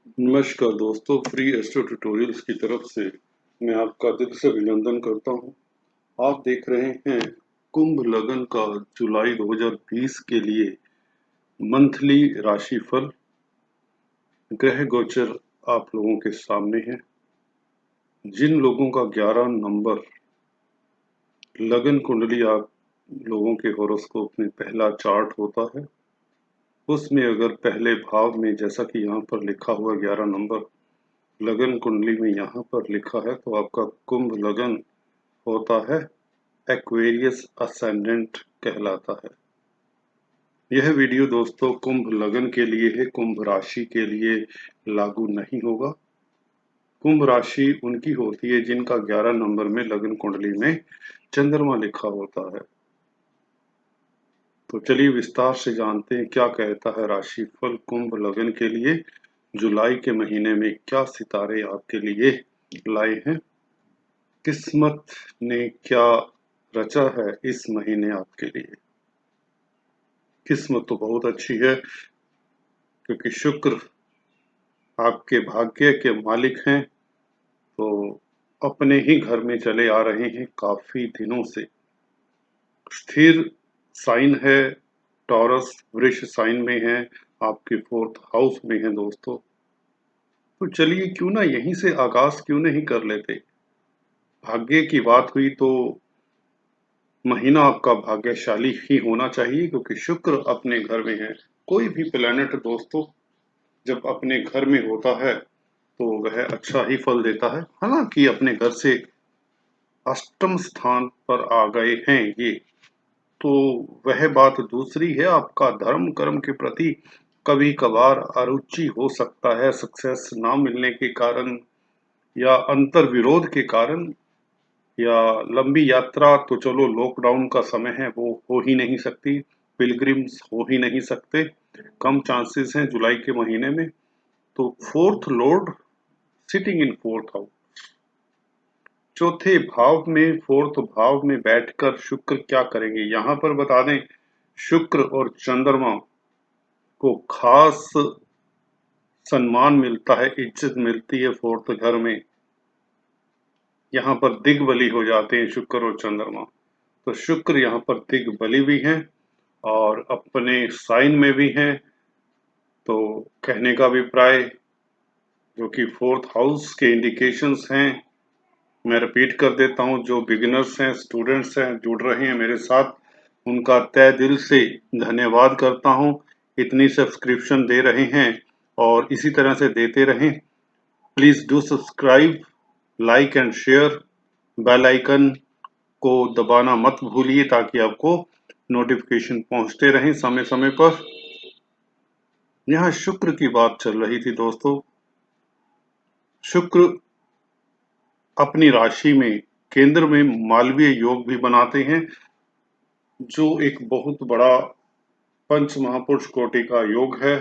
नमस्कार दोस्तों, free astro tutorials की तरफ से मैं आपका दिल से अभिनंदन करता हूं। आप देख रहे हैं कुंभ लगन का जुलाई 2020 के लिए मंथली राशिफल ग्रह गोचर आप लोगों के सामने है। जिन लोगों का 11 नंबर लगन कुंडली आप लोगों के हॉरोस्कोप में पहला चार्ट होता है, उसमें अगर पहले भाव में जैसा कि यहाँ पर लिखा हुआ 11 नंबर लगन कुंडली में यहाँ पर लिखा है, तो आपका कुंभ लगन होता है एक्वेरियस असेंडेंट कहलाता है। यह वीडियो दोस्तों कुंभ लगन के लिए है, कुंभ राशि के लिए लागू नहीं होगा। कुंभ राशि उनकी होती है जिनका 11 नंबर में लगन कुंडली में चंद्रमा लिखा होता है। तो चलिए विस्तार से जानते हैं क्या कहता है राशिफल कुंभ लगन के लिए। जुलाई के महीने में क्या सितारे आपके लिए लाए हैं, किस्मत ने क्या रचा है इस महीने आपके लिए। किस्मत तो बहुत अच्छी है क्योंकि शुक्र आपके भाग्य के मालिक हैं, तो अपने ही घर में चले आ रहे हैं काफी दिनों से। स्थिर साइन है, टॉरस वृष साइन में है, आपके 4th हाउस में है दोस्तों। तो चलिए क्यों ना यहीं से आगाज क्यों नहीं कर लेते। भाग्य की बात हुई तो महीना आपका भाग्यशाली ही होना चाहिए क्योंकि शुक्र अपने घर में है। कोई भी प्लेनेट दोस्तों जब अपने घर में होता है तो वह अच्छा ही फल देता है। हालांकि अपने घर से अष्टम स्थान पर आ गए हैं ये, तो वह बात दूसरी है। आपका धर्म कर्म के प्रति कभी कभार अरुचि हो सकता है, सक्सेस ना मिलने के कारण या अंतर विरोध के कारण, या लंबी यात्रा तो चलो लॉकडाउन का समय है वो हो ही नहीं सकती, पिलग्रिम्स हो ही नहीं सकते, कम चांसेस हैं जुलाई के महीने में। तो 4th Lord sitting in 4th house, चौथे भाव में 4th भाव में बैठकर शुक्र क्या करेंगे यहाँ पर बता दें। शुक्र और चंद्रमा को खास सम्मान मिलता है, इज्जत मिलती है 4th घर में। यहाँ पर दिग्बली हो जाते हैं शुक्र और चंद्रमा। तो शुक्र यहाँ पर दिग्बली भी हैं और अपने साइन में भी हैं। तो कहने का अभिप्राय जो कि 4th हाउस के इंडिकेशंस हैं, मैं रिपीट कर देता हूँ। जो बिगिनर्स हैं, स्टूडेंट्स हैं, जुड़ रहे हैं मेरे साथ, उनका तहे दिल से धन्यवाद करता हूँ। इतनी सब्सक्रिप्शन दे रहे हैं और इसी तरह से देते रहें। Please do subscribe, like and share, bell icon को दबाना मत भूलिए ताकि आपको नोटिफिकेशन पहुंचते रहें समय समय पर। यहाँ शुक्र की बात चल रही थी दोस्तों। शुक्र अपनी राशि में केंद्र में मालवीय योग भी बनाते हैं, जो एक बहुत बड़ा पंच महापुरुष कोटि का योग है।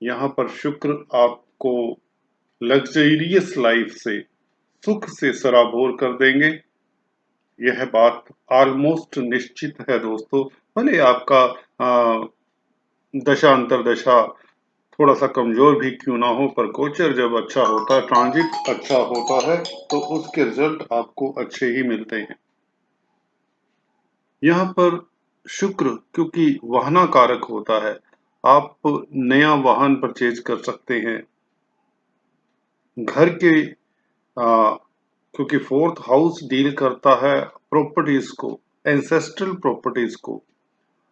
यहाँ पर शुक्र आपको लग्जरियस लाइफ से, सुख से सराबोर कर देंगे। यह बात ऑलमोस्ट निश्चित है दोस्तों। भले आपका दशा अंतरदशा थोड़ा सा कमजोर भी क्यों ना हो, पर गोचर जब अच्छा होता है, ट्रांजिट अच्छा होता है, तो उसके रिजल्ट आपको अच्छे ही मिलते हैं। यहाँ पर शुक्र क्योंकि वाहना कारक होता है, आप नया वाहन परचेज कर सकते हैं। घर के क्योंकि 4th हाउस डील करता है प्रॉपर्टीज को, एंसेस्ट्रल प्रॉपर्टीज को।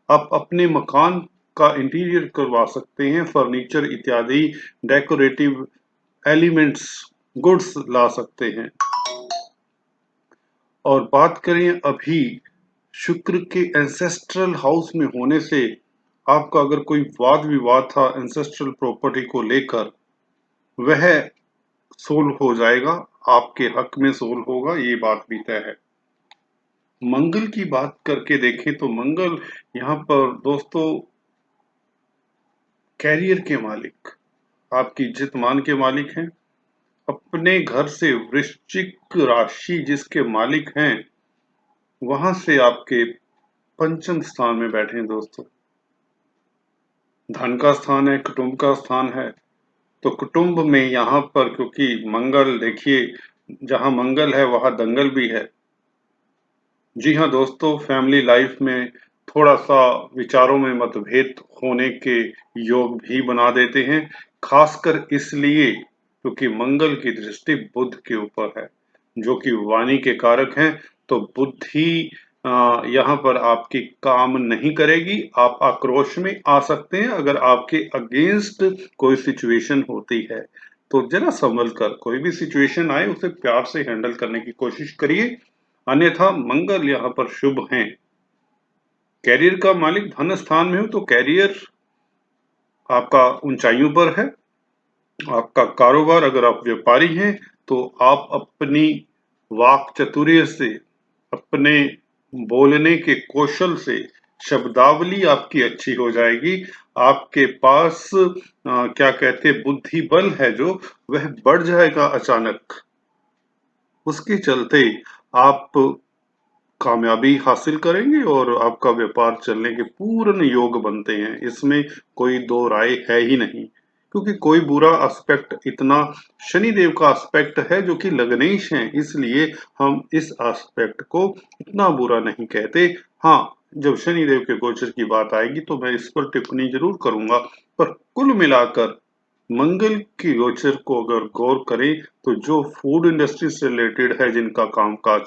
आप अपने मकान का इंटीरियर करवा सकते हैं, फर्नीचर इत्यादि डेकोरेटिव एलिमेंट्स गुड्स ला सकते हैं। और बात करें अभी शुक्र के एंसेस्ट्रल हाउस में होने से, आपका अगर कोई वाद विवाद था एंसेस्ट्रल प्रॉपर्टी को लेकर, वह सोल्व हो जाएगा, आपके हक में सोल्व होगा, ये बात भी तय है। मंगल की बात करके देखें तो मंगल यहाँ पर दोस्तों कैरियर के मालिक, आपकी इज्जत मान के मालिक हैं। अपने घर से वृश्चिक राशि जिसके मालिक हैं, वहां से आपके पंचम स्थान में बैठे हैं दोस्तों। धन का स्थान है, कुटुंब का स्थान है, तो कुटुंब में यहाँ पर क्योंकि मंगल देखिए, जहाँ मंगल है वहाँ दंगल भी है। जी हाँ दोस्तों, फैमिली लाइफ में थोड़ा-सा विचारों में मतभेद होने के योग भी बना देते हैं, खासकर इसलिए क्योंकि मंगल की दृष्टि बुध के ऊपर है, जो कि वाणी के कारक हैं। तो बुद्धि यहाँ पर आपकी काम नहीं करेगी, आप आक्रोश में आ सकते हैं अगर आपके अगेंस्ट कोई सिचुएशन होती है। तो ज़रा संभल कर कोई भी सिचुएशन आए उसे प्यार से हैंडल करने की कोशिश करिए, अन्यथा मंगल यहाँ पर शुभ हैं। कैरियर का मालिक धन स्थान में हो तो कैरियर आपका ऊंचाइयों पर है। आपका कारोबार, अगर आप व्यापारी हैं तो आप अपनी वाक चातुर्य से, अपने बोलने के कौशल से शब्दावली आपकी अच्छी हो जाएगी। आपके पास क्या कहते हैं, बुद्धि बल है जो वह बढ़ जाएगा अचानक। उसके चलते आप कामयाबी हासिल करेंगे और आपका व्यापार चलने के पूर्ण योग बनते हैं। इसमें कोई दो राय है ही नहीं, क्योंकि कोई बुरा एस्पेक्ट इतना शनिदेव का एस्पेक्ट है जो कि लग्नेश है, इसलिए हम इस एस्पेक्ट को इतना बुरा नहीं कहते। हाँ, जब शनिदेव के गोचर की बात आएगी तो मैं इस पर टिप्पणी जरूर करूंगा, पर कुल मिलाकर मंगल की गोचर को अगर गौर करें तो जो फूड इंडस्ट्री से रिलेटेड है, जिनका कामकाज,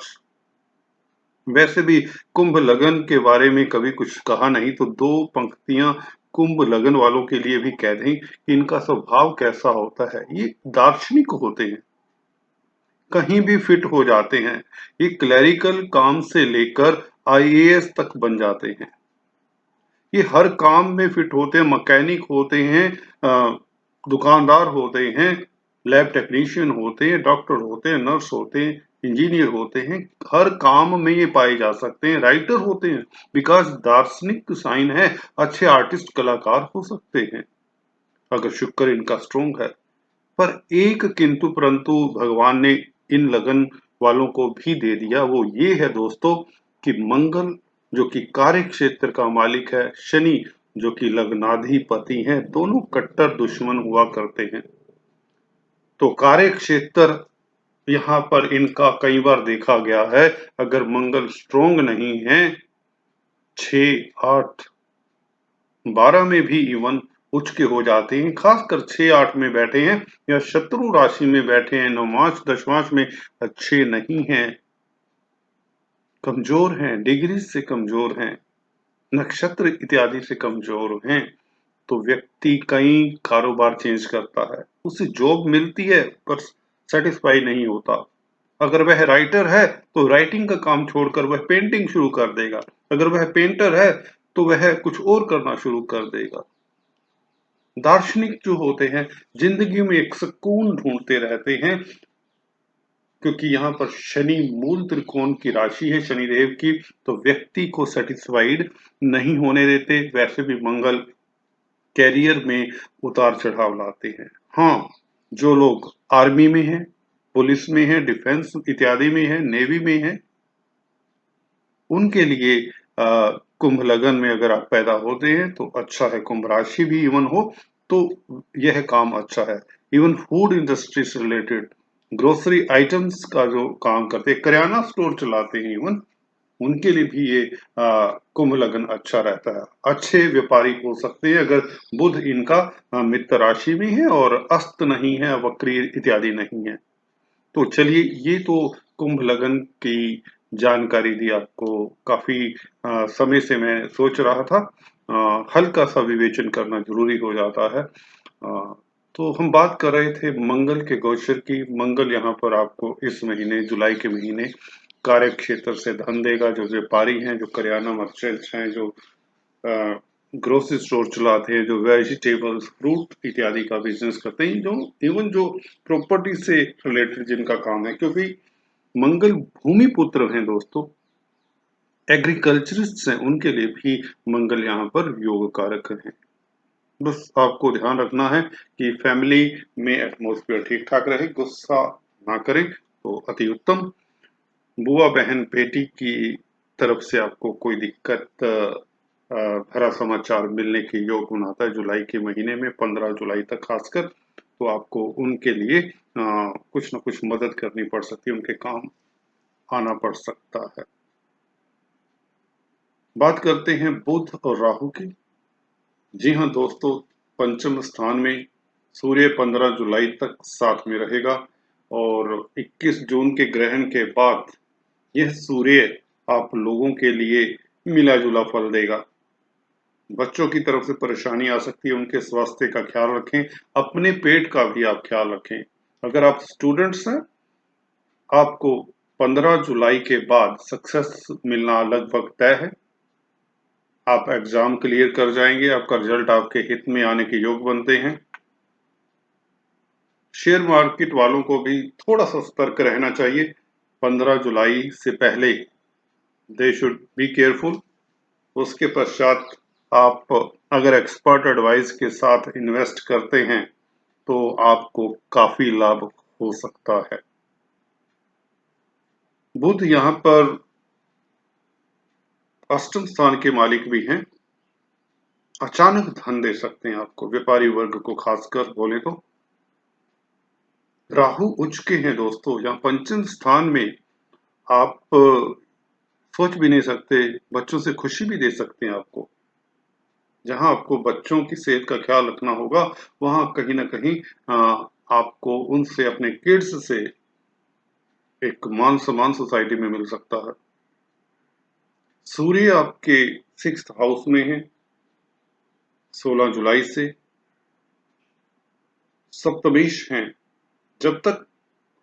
वैसे भी कुंभ लगन के बारे में कभी कुछ कहा नहीं, तो दो पंक्तियां कुंभ लगन वालों के लिए भी कह दें कि इनका स्वभाव कैसा होता है। ये दार्शनिक होते हैं, कहीं भी फिट हो जाते हैं। ये क्लरिकल काम से लेकर आईएएस तक बन जाते हैं। ये हर काम में फिट होते हैं, मैकेनिक होते हैं, दुकानदार होते हैं, लैब टेक्नीशियन होते हैं, डॉक्टर होते हैं, नर्स होते हैं, इंजीनियर होते हैं, हर काम में ये पाए जा सकते हैं। राइटर होते हैं, बिकॉज दार्शनिक साइन है, अच्छे आर्टिस्ट कलाकार हो सकते हैं अगर शुक्र इनका स्ट्रोंग है। पर एक किंतु परंतु भगवान ने इन लगन वालों को भी दे दिया, वो ये है दोस्तों कि मंगल जो कि कार्य क्षेत्र का मालिक है, शनि जो कि लग्नाधिपति हैं, दोनों कट्टर दुश्मन हुआ करते हैं। तो कार्य क्षेत्र यहाँ पर इनका कई बार देखा गया है, अगर मंगल स्ट्रोंग नहीं है, 6, 8, 12 में भी इवन उच्च के हो जाते हैं, खासकर 6, 8 में बैठे हैं या शत्रु राशि में बैठे हैं, नवमांश दशमांश में अच्छे नहीं हैं, कमजोर हैं, डिग्री से कमजोर हैं, नक्षत्र इत्यादि से कमजोर हैं, तो व्यक्ति कई कारोबार चेंज करता है, उसे जॉब मिलती है पर सेटिस्फाई नहीं होता। अगर वह राइटर है तो राइटिंग का काम छोड़कर वह पेंटिंग शुरू कर देगा, अगर वह पेंटर है तो वह कुछ और करना शुरू कर देगा। दार्शनिक जो होते हैं जिंदगी में एक सुकून ढूंढते रहते हैं, क्योंकि यहाँ पर शनि मूल त्रिकोण की राशि है शनिदेव की, तो व्यक्ति को सेटिस्फाइड नहीं होने देते। वैसे भी मंगल कैरियर में उतार चढ़ाव लाते हैं। हाँ, जो लोग आर्मी में हैं, पुलिस में हैं, डिफेंस इत्यादि में हैं, नेवी में हैं, उनके लिए कुंभ लगन में अगर आप पैदा होते हैं तो अच्छा है। कुंभ राशि भी इवन हो तो यह काम अच्छा है। इवन फूड इंडस्ट्री से रिलेटेड ग्रोसरी आइटम्स का जो काम करते हैं, किराना स्टोर चलाते हैं, इवन उनके लिए भी ये कुंभ लगन अच्छा रहता है। अच्छे व्यापारी हो सकते हैं अगर बुध इनका मित्र राशि में है और अस्त नहीं है, वक्री इत्यादि नहीं है। तो चलिए, ये तो कुंभ लगन की जानकारी दी आपको। काफी समय से मैं सोच रहा था, हल्का सा विवेचन करना जरूरी हो जाता है। तो हम बात कर रहे थे मंगल के गोचर की। मंगल यहाँ पर आपको इस महीने, जुलाई के महीने, कार्य क्षेत्र से धन देगा। जो व्यापारी हैं, जो करियाना मर्चेंट्स हैं, जो ग्रोसरी स्टोर चलाते हैं, जो वेजिटेबल्स, फ्रूट इत्यादि का बिजनेस करते हैं, जो इवन जो प्रॉपर्टी से रिलेटेड जिनका काम है, क्योंकि मंगल भूमि पुत्र हैं दोस्तों, एग्रीकल्चरिस्ट हैं, उनके लिए भी मंगल यहाँ पर योग कारक है। बस आपको ध्यान रखना है कि फैमिली में एटमॉस्फेयर ठीक ठाक रहे, गुस्सा ना करें तो अति उत्तम। बुआ बहन बेटी की तरफ से आपको कोई दिक्कत भरा समाचार मिलने के योग बनाता है जुलाई के महीने में, 15 जुलाई तक खासकर। तो आपको उनके लिए कुछ न कुछ मदद करनी पड़ सकती है, उनके काम आना पड़ सकता है। बात करते हैं बुध और राहु की। जी हाँ दोस्तों, पंचम स्थान में सूर्य 15 जुलाई तक साथ में रहेगा और 21 जून के ग्रहण के बाद यह सूर्य आप लोगों के लिए मिला-जुला फल देगा। बच्चों की तरफ से परेशानी आ सकती है, उनके स्वास्थ्य का ख्याल रखें, अपने पेट का भी आप ख्याल रखें। अगर आप स्टूडेंट्स हैं, आपको 15 जुलाई के बाद सक्सेस मिलना लगभग तय है। आप एग्जाम क्लियर कर जाएंगे, आपका रिजल्ट आपके हित में आने के योग बनते हैं। शेयर मार्केट वालों को भी थोड़ा सा सतर्क रहना चाहिए। 15 जुलाई से पहले दे शुड बी केयरफुल। उसके पश्चात आप अगर एक्सपर्ट एडवाइस के साथ इन्वेस्ट करते हैं तो आपको काफी लाभ हो सकता है। बुध यहाँ पर अष्टम स्थान के मालिक भी हैं, अचानक धन दे सकते हैं आपको, व्यापारी वर्ग को खासकर बोले तो। राहु उच्च के हैं दोस्तों, यहाँ पंचम स्थान में आप सोच भी नहीं सकते, बच्चों से खुशी भी दे सकते हैं आपको। जहां आपको बच्चों की सेहत का ख्याल रखना होगा, वहां कहीं ना कहीं आपको उनसे, अपने किड्स से एक मान सम्मान सोसाइटी में मिल सकता है। सूर्य आपके 6th हाउस में है 16 जुलाई से, सप्तमेश हैं। जब तक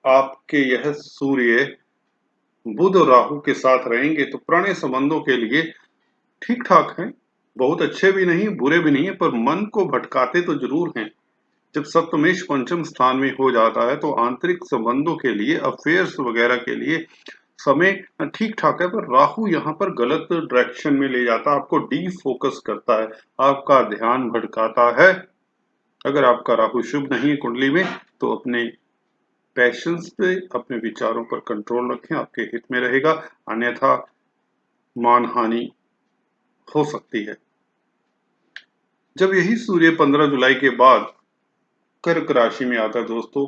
आपके यह सूर्य बुध और राहु के साथ रहेंगे तो पुराने संबंधों के लिए ठीक ठाक हैं, बहुत अच्छे भी नहीं, बुरे भी नहीं है, पर मन को भटकाते तो जरूर हैं। जब सप्तमेश पंचम स्थान में हो जाता है तो आंतरिक संबंधों के लिए, अफेयर्स वगैरह के लिए समय ठीक ठाक है, पर राहु यहाँ पर गलत डायरेक्शन में ले जाता है, आपको डी फोकस करता है, आपका ध्यान भटकाता है। अगर आपका राहु शुभ नहीं है कुंडली में तो अपने पैशंस पे, अपने विचारों पर कंट्रोल रखें, आपके हित में रहेगा, अन्यथा मानहानि हो सकती है। जब यही सूर्य 15 जुलाई के बाद कर्क राशि में आता है दोस्तों,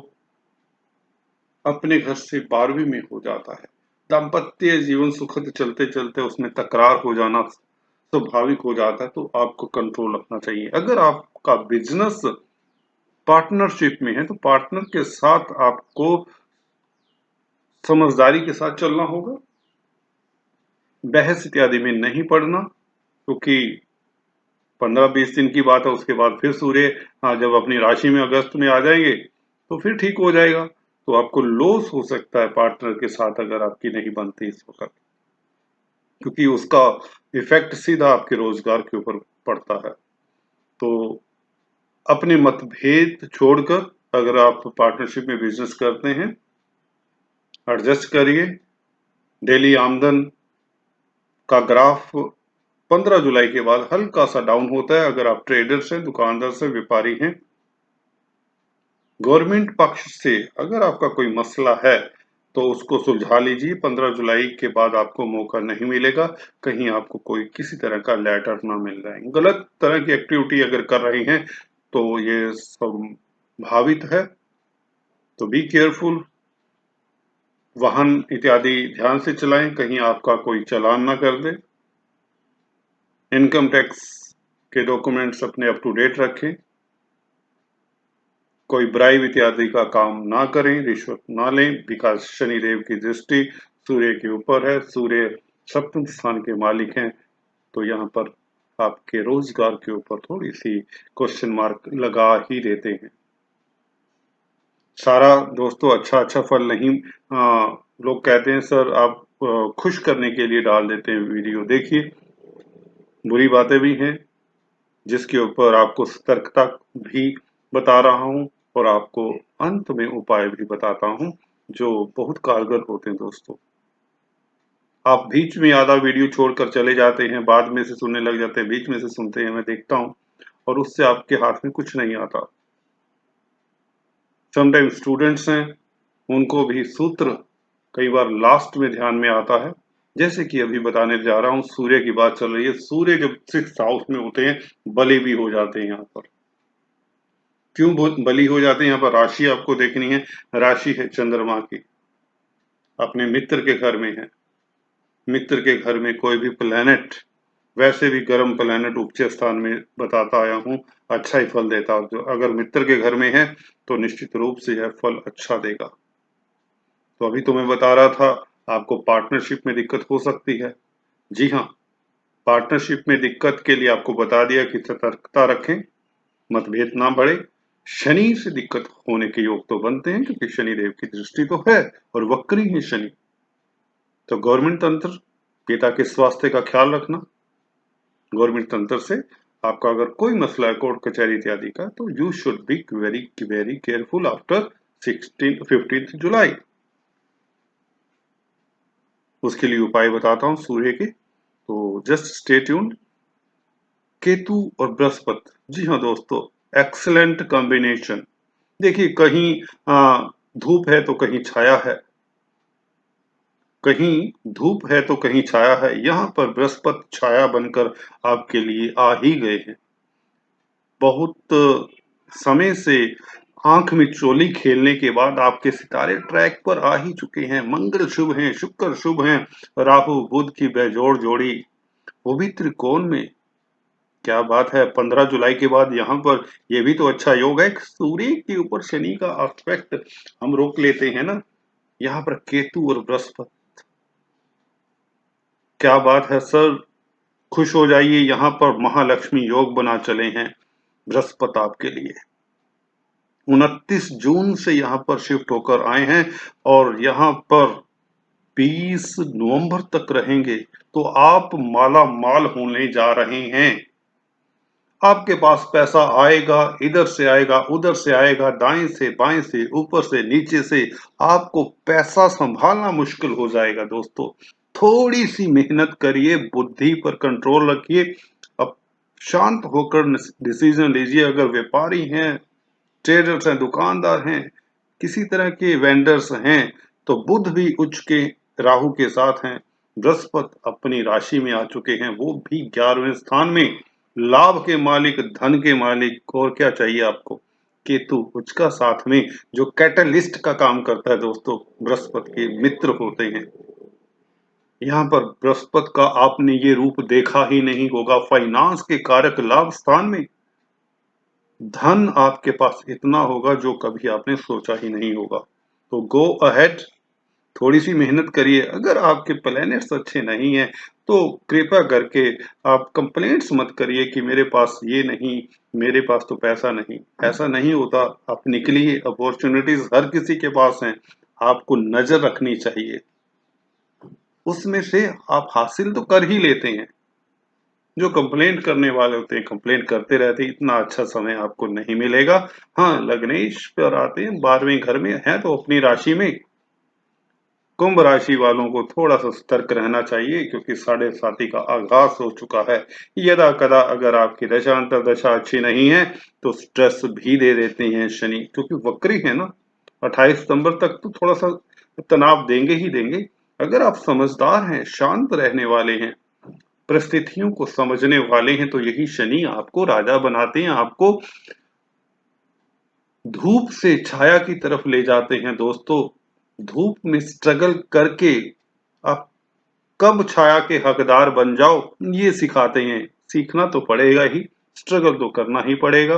अपने घर से 12वीं में हो जाता है। दाम्पत्य जीवन सुखद चलते चलते उसमें तकरार हो जाना स्वाभाविक हो जाता है, तो आपको कंट्रोल रखना चाहिए। अगर आपका बिजनेस पार्टनरशिप में है तो पार्टनर के साथ आपको समझदारी के साथ चलना होगा, बहस इत्यादि में नहीं पड़ना, क्योंकि 15-20 दिन की बात है, उसके बाद फिर सूर्य जब अपनी राशि में अगस्त में आ जाएंगे तो फिर ठीक हो जाएगा। तो आपको लॉस हो सकता है पार्टनर के साथ अगर आपकी नहीं बनती इस वक्त, क्योंकि उसका इफेक्ट सीधा आपके रोजगार के ऊपर पड़ता है। तो अपने मतभेद छोड़कर, अगर आप पार्टनरशिप में बिजनेस करते हैं, एडजस्ट करिए। डेली आमदन का ग्राफ 15 जुलाई के बाद हल्का सा डाउन होता है। अगर आप ट्रेडर्स हैं, दुकानदार से, व्यापारी हैं, गवर्नमेंट पक्ष से अगर आपका कोई मसला है तो उसको सुलझा लीजिए। 15 जुलाई के बाद आपको मौका नहीं मिलेगा, कहीं आपको कोई किसी तरह का लेटर ना मिल जाए। गलत तरह की एक्टिविटी अगर कर रही हैं तो ये संभावित है, तो बी केयरफुल। वाहन इत्यादि ध्यान से चलाएं, कहीं आपका कोई चालान ना कर दे। इनकम टैक्स के डॉक्यूमेंट्स अपने अप टू डेट रखें। कोई ब्राइब इत्यादि का काम ना करें, रिश्वत ना लें, बिकॉज शनिदेव की दृष्टि सूर्य के ऊपर है, सूर्य सप्तम स्थान के मालिक हैं, तो यहाँ पर आपके रोजगार के ऊपर थोड़ी सी क्वेश्चन मार्क लगा ही देते हैं। सारा दोस्तों अच्छा अच्छा फल नहीं, लोग कहते हैं सर आप खुश करने के लिए डाल देते हैं वीडियो, देखिए बुरी बातें भी हैं जिसके ऊपर आपको सतर्कता भी बता रहा हूं और आपको अंत में उपाय भी बताता हूं जो बहुत कारगर होते हैं दोस्तों। आप बीच में आधा वीडियो छोड़कर चले जाते हैं, बाद में से सुनने लग जाते हैं, बीच में से सुनते हैं, मैं देखता हूं, और उससे आपके हाथ में कुछ नहीं आता। समटाइम स्टूडेंट्स हैं, उनको भी सूत्र कई बार लास्ट में ध्यान में आता है। जैसे कि अभी बताने जा रहा हूं, सूर्य की बात चल रही है, सूर्य जब 6th हाउस में होते हैं बलि भी हो जाते हैं यहाँ पर। क्यों बली हो जाते हैं? यहाँ पर राशि आपको देखनी है, राशि है चंद्रमा की, अपने मित्र के घर में है। मित्र के घर में कोई भी प्लैनेट, वैसे भी गर्म प्लैनेट उच्च स्थान में बताता आया हूँ अच्छा ही फल देता है। जो अगर मित्र के घर में है तो निश्चित रूप से यह फल अच्छा देगा। तो अभी तो मैं बता रहा था आपको पार्टनरशिप में दिक्कत हो सकती है। जी हाँ, पार्टनरशिप में दिक्कत के लिए आपको बता दिया कि सतर्कता रखें, मतभेद ना बढ़े। शनि से दिक्कत होने के योग तो बनते हैं क्योंकि शनि देव की दृष्टि तो है और वक्री है शनि। तो गवर्नमेंट तंत्र, पिता के स्वास्थ्य का ख्याल रखना। गवर्नमेंट तंत्र से आपका अगर कोई मसला है कोर्ट कचहरी इत्यादि का, तो you should be very very careful after 15 जुलाई। उसके लिए उपाय बताता हूँ सूर्य के, तो जस्ट स्टे ट्यून्ड। केतु और बृहस्पति, जी हाँ दोस्तों, एक्सलेंट कॉम्बिनेशन। देखिए कहीं धूप है तो कहीं छाया है, कहीं धूप है तो कहीं छाया है। यहाँ पर बृहस्पति छाया बनकर आपके लिए आ ही गए हैं। बहुत समय से आंख में चोली खेलने के बाद आपके सितारे ट्रैक पर आ ही चुके हैं। मंगल शुभ हैं, शुक्र शुभ हैं, राहु बुध की बेजोड़ जोड़ी, वो भी त्रिकोण में। क्या बात है! 15 जुलाई के बाद यहाँ पर ये भी तो अच्छा योग है। सूर्य के ऊपर शनि का एस्पेक्ट हम रोक लेते हैं ना, यहाँ पर केतु और बृहस्पति। क्या बात है सर, खुश हो जाइए, यहाँ पर महालक्ष्मी योग बना चले हैं बृहस्पति आपके लिए। 29 जून से यहाँ पर शिफ्ट होकर आए हैं और यहाँ पर 20 नवंबर तक रहेंगे। तो आप माला माल होने जा रहे हैं। आपके पास पैसा आएगा, इधर से आएगा, उधर से आएगा, दाएं से बाएं से, ऊपर से नीचे से। आपको पैसा संभालना मुश्किल हो जाएगा दोस्तों। थोड़ी सी मेहनत करिए, बुद्धि पर कंट्रोल रखिए। अब शांत होकर डिसीजन लीजिए। अगर व्यापारी हैं, ट्रेडर्स हैं, दुकानदार हैं, किसी तरह के वेंडर्स हैं, तो बुध भी उच्च के राहु के साथ हैं। बृहस्पति अपनी राशि में आ चुके हैं, वो भी 11वें स्थान में। लाभ के मालिक, धन के मालिक, और क्या चाहिए आपको? केतु उच्च का साथ में, जो कैटलिस्ट का काम करता है दोस्तों, बृहस्पति के मित्र होते हैं। यहाँ पर बृहस्पति का आपने ये रूप देखा ही नहीं होगा। फाइनेंस के कारक लाभ स्थान में, धन आपके पास इतना होगा जो कभी आपने सोचा ही नहीं होगा। तो गो अहेड, थोड़ी सी मेहनत करिए। अगर आपके प्लैनेट्स अच्छे नहीं हैं तो कृपया करके आप कंप्लेंट्स मत करिए कि मेरे पास ये नहीं, मेरे पास तो पैसा नहीं। ऐसा नहीं होता, आप निकलिए, अपॉर्चुनिटीज हर किसी के पास हैं, आपको नजर रखनी चाहिए। उसमें से आप हासिल तो कर ही लेते हैं। जो कंप्लेंट करने वाले होते हैं, कंप्लेंट करते रहते हैं, इतना अच्छा समय आपको नहीं मिलेगा। हाँ, लग्नेश पर आते हैं, 12वें घर में है तो अपनी राशि में। कुंभ राशि वालों को थोड़ा सा सतर्क रहना चाहिए क्योंकि 7.5 का आगाज हो चुका है। यदा कदा अगर आपकी दशा अंतर दशा अच्छी नहीं है तो स्ट्रेस भी दे देते हैं शनि, क्योंकि वक्री है ना। 28 सितंबर तक तो थोड़ा सा तनाव देंगे ही देंगे। अगर आप समझदार हैं, शांत रहने वाले हैं, परिस्थितियों को समझने वाले हैं, तो यही शनि आपको राजा बनाते हैं, आपको धूप से छाया की तरफ ले जाते हैं दोस्तों। धूप में स्ट्रगल करके आप कब छाया के हकदार बन जाओ, ये सिखाते हैं। सीखना तो पड़ेगा ही, स्ट्रगल तो करना ही पड़ेगा।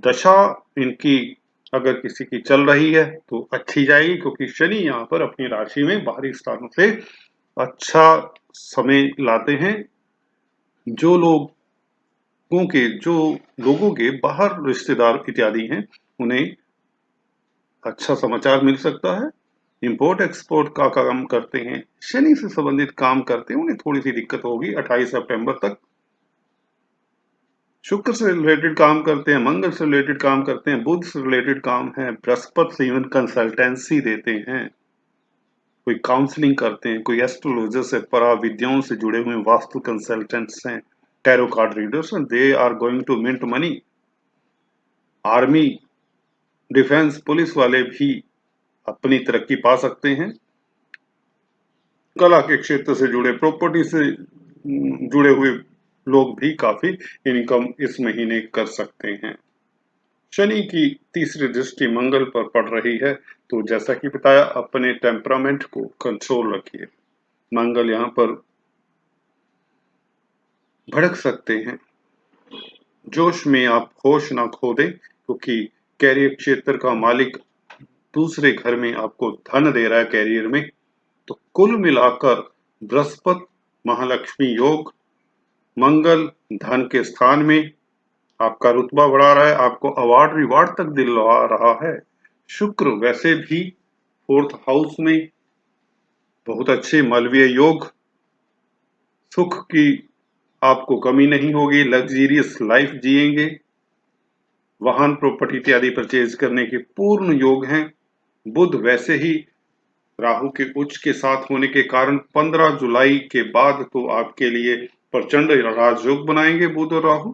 दशा इनकी अगर किसी की चल रही है तो अच्छी जाएगी, क्योंकि शनि यहाँ पर अपनी राशि में बाहरी स्थानों से अच्छा समय लाते हैं। जो लोगों के बाहर रिश्तेदार इत्यादि हैं, उन्हें अच्छा समाचार मिल सकता है। इंपोर्ट एक्सपोर्ट का काम करते हैं, शनि से संबंधित काम करते हैं, उन्हें थोड़ी सी दिक्कत होगी 28 सितंबर तक। शुक्र से रिलेटेड काम करते हैं, मंगल से रिलेटेड काम करते हैं, बुध से रिलेटेड काम है, बृहस्पति से इवन कंसल्टेंसी देते हैं, कोई काउंसलिंग करते हैं, कोई एस्ट्रोलॉजर से, पराविद्याओं से जुड़े हुए वास्तु कंसल्टेंट्स हैं, tarot card readers, they are going to mint money. Army, defence, police वाले भी अपनी तरक्की पा सकते हैं। कला के क्षेत्र से जुड़े, प्रॉपर्टी से जुड़े हुए लोग भी काफी इनकम इस महीने कर सकते हैं। शनि की तीसरी दृष्टि मंगल पर पड़ रही है, तो जैसा कि बताया अपने टेम्परामेंट को कंट्रोल रखिए। मंगल यहाँ पर भड़क सकते हैं, जोश में आप होश ना खो दें, क्योंकि कैरियर क्षेत्र का मालिक दूसरे घर में आपको धन दे रहा है कैरियर में। तो कुल मिलाकर बृहस्पति महालक्ष्मी योग, मंगल धन के स्थान में आपका रुतबा बढ़ा रहा है, आपको अवार्ड रिवार्ड तक दिलवा रहा है। शुक्र वैसे भी फोर्थ हाउस में बहुत अच्छे मालवीय योग, सुख की आपको कमी नहीं होगी, लग्जरियस लाइफ जिएंगे, वाहन प्रॉपर्टी इत्यादि परचेज करने के पूर्ण योग हैं। बुध वैसे ही राहु के उच्च के साथ होने के कारण 15 जुलाई के बाद तो आपके लिए प्रचंड राजयोग बनाएंगे बुध और राहु।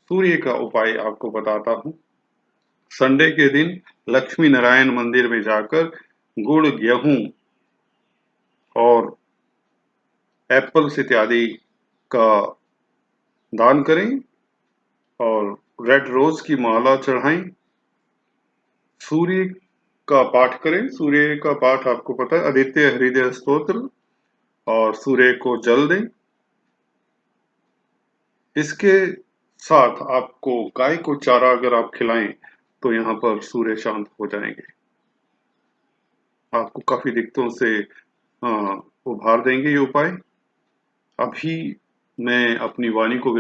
सूर्य का उपाय आपको बताता हूं। संडे के दिन लक्ष्मी नारायण मंदिर में जाकर गुड़, गेहूं और एप्पल्स इत्यादि का दान करें और रेड रोज की माला चढ़ाएं। सूर्य का पाठ करें। सूर्य का पाठ आपको पता है, आदित्य हृदय स्तोत्र, और सूर्य को जल दें। इसके साथ आपको गाय को चारा अगर आप खिलाएं तो यहाँ पर सूर्य शांत हो जाएंगे, आपको काफी दिक्कतों से उभार देंगे ये उपाय। अभी मैं अपनी वाणी को